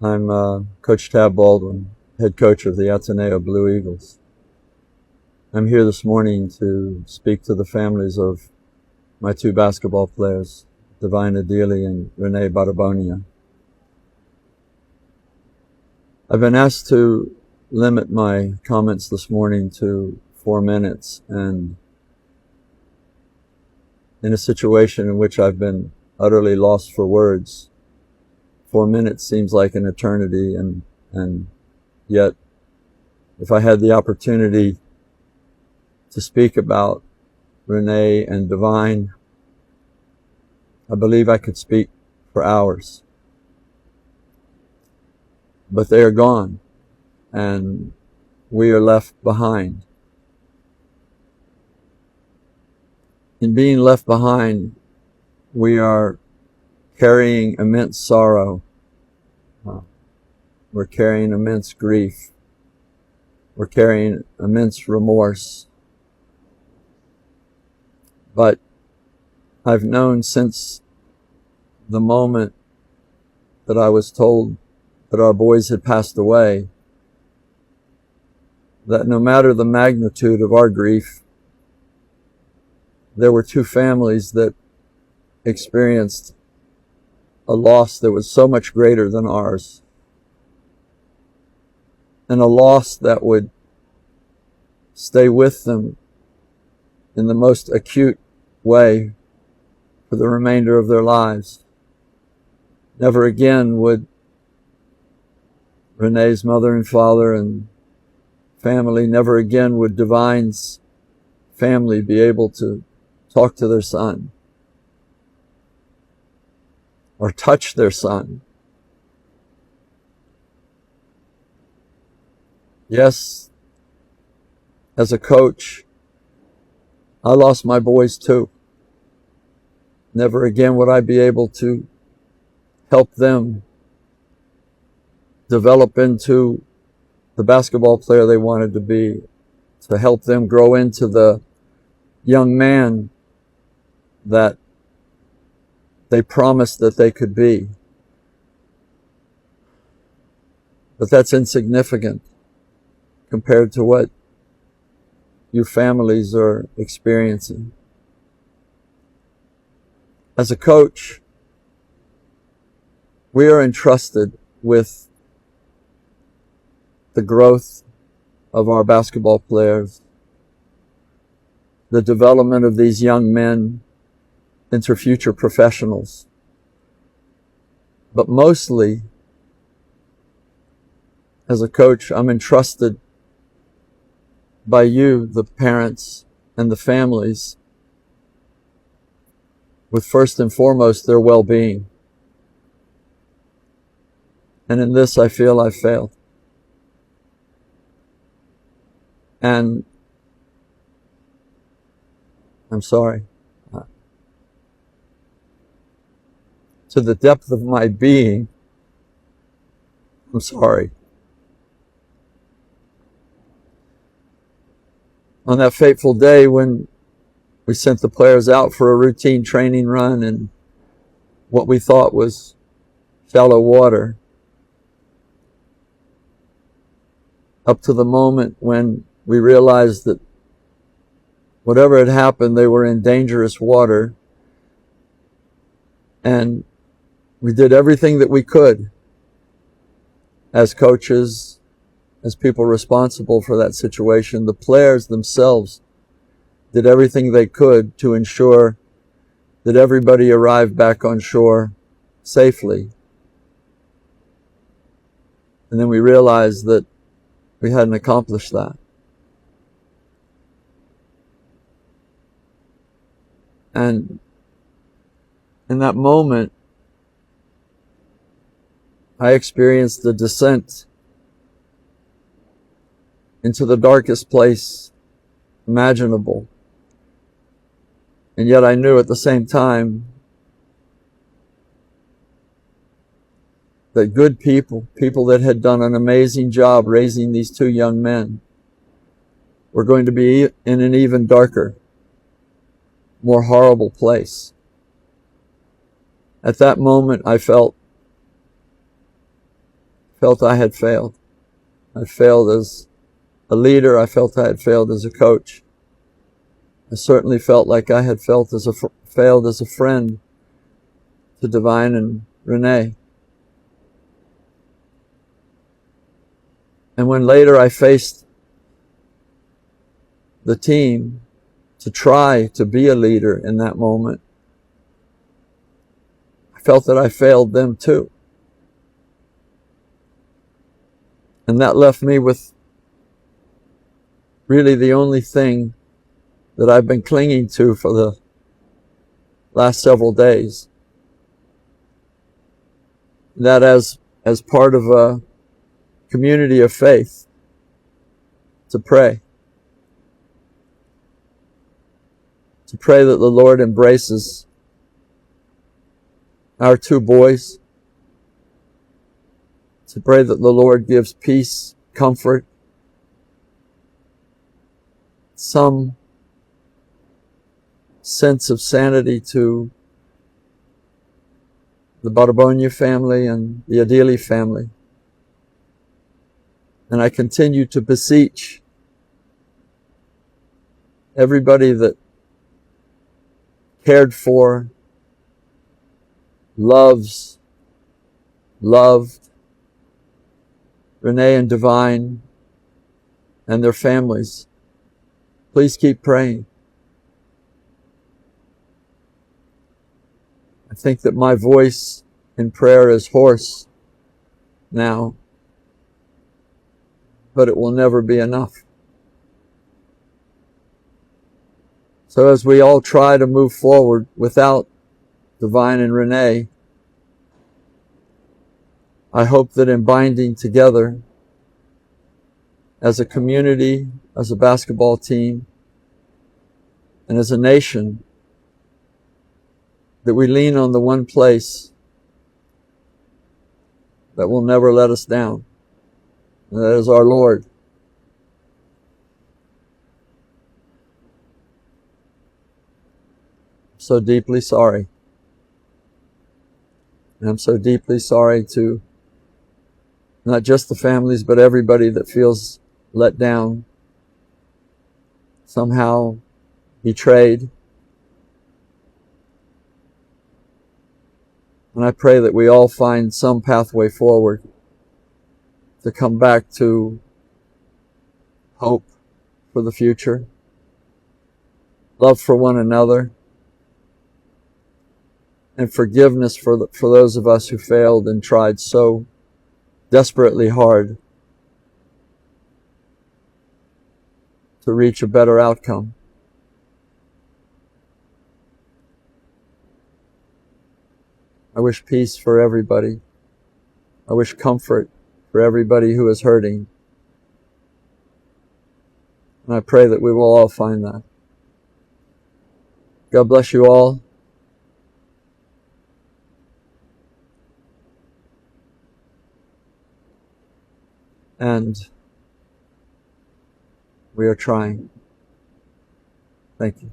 I'm Coach Tab Baldwin, head coach of the Ateneo Blue Eagles. I'm here this morning to speak to the families of my two basketball players, Divine Adili and Rene Baterbonia. I've been asked to limit my comments this morning to 4 minutes, and in a situation in which I've been utterly lost for words, 4 minutes seems like an eternity, and yet if I had the opportunity to speak about Rene and Divine, I believe I could speak for hours. But they are gone, and we are left behind. In being left behind, we are carrying immense sorrow. We're carrying immense grief. We're carrying immense remorse. But I've known since the moment that I was told that our boys had passed away, that no matter the magnitude of our grief, there were two families that experienced a loss that was so much greater than ours, and a loss that would stay with them in the most acute way for the remainder of their lives. Never again would Rene's mother and father and family, never again would Divine's family be able to talk to their son or touch their son. Yes, as a coach, I lost my boys too. Never again would I be able to help them develop into the basketball player they wanted to be, to help them grow into the young man that they promised that they could be. But that's insignificant compared to what you families are experiencing. As a coach, we are entrusted with the growth of our basketball players, the development of these young men into future professionals. But mostly, as a coach, I'm entrusted by you, the parents and the families, with first and foremost their well-being. And in this, I feel I failed. And I'm sorry. To the depth of my being, I'm sorry. On that fateful day when we sent the players out for a routine training run in what we thought was shallow water, up to the moment when we realized that whatever had happened, they were in dangerous water, and we did everything that we could as coaches, as people responsible for that situation. The players themselves did everything they could to ensure that everybody arrived back on shore safely. And then we realized that we hadn't accomplished that. And in that moment, I experienced the descent into the darkest place imaginable. And yet I knew at the same time that good people, people that had done an amazing job raising these two young men, were going to be in an even darker, more horrible place. At that moment, I felt felt I had failed. I failed as a leader. I felt I had failed as a coach. I certainly felt like I had failed as a friend to Divine and Rene. And when later I faced the team to try to be a leader in that moment, I felt that I failed them too. And that left me with really the only thing that I've been clinging to for the last several days. That as part of a community of faith, to pray. To pray that the Lord embraces our two boys. To pray that the Lord gives peace, comfort, some sense of sanity to the Baterbonia family and the Adili family. And I continue to beseech everybody that cared for, loved Rene and Divine and their families. Please keep praying. I think that my voice in prayer is hoarse now, but it will never be enough. So as we all try to move forward without Divine and Rene, I hope that in binding together as a community, as a basketball team, and as a nation, that we lean on the one place that will never let us down, and that is our Lord. I'm so deeply sorry. And I'm so deeply sorry to not just the families, but everybody that feels let down, somehow betrayed. And I pray that we all find some pathway forward to come back to hope for the future, love for one another, and forgiveness for those of us who failed and tried so desperately hard to reach a better outcome. I wish peace for everybody. I wish comfort for everybody who is hurting. And I pray that we will all find that. God bless you all. And we are trying. Thank you.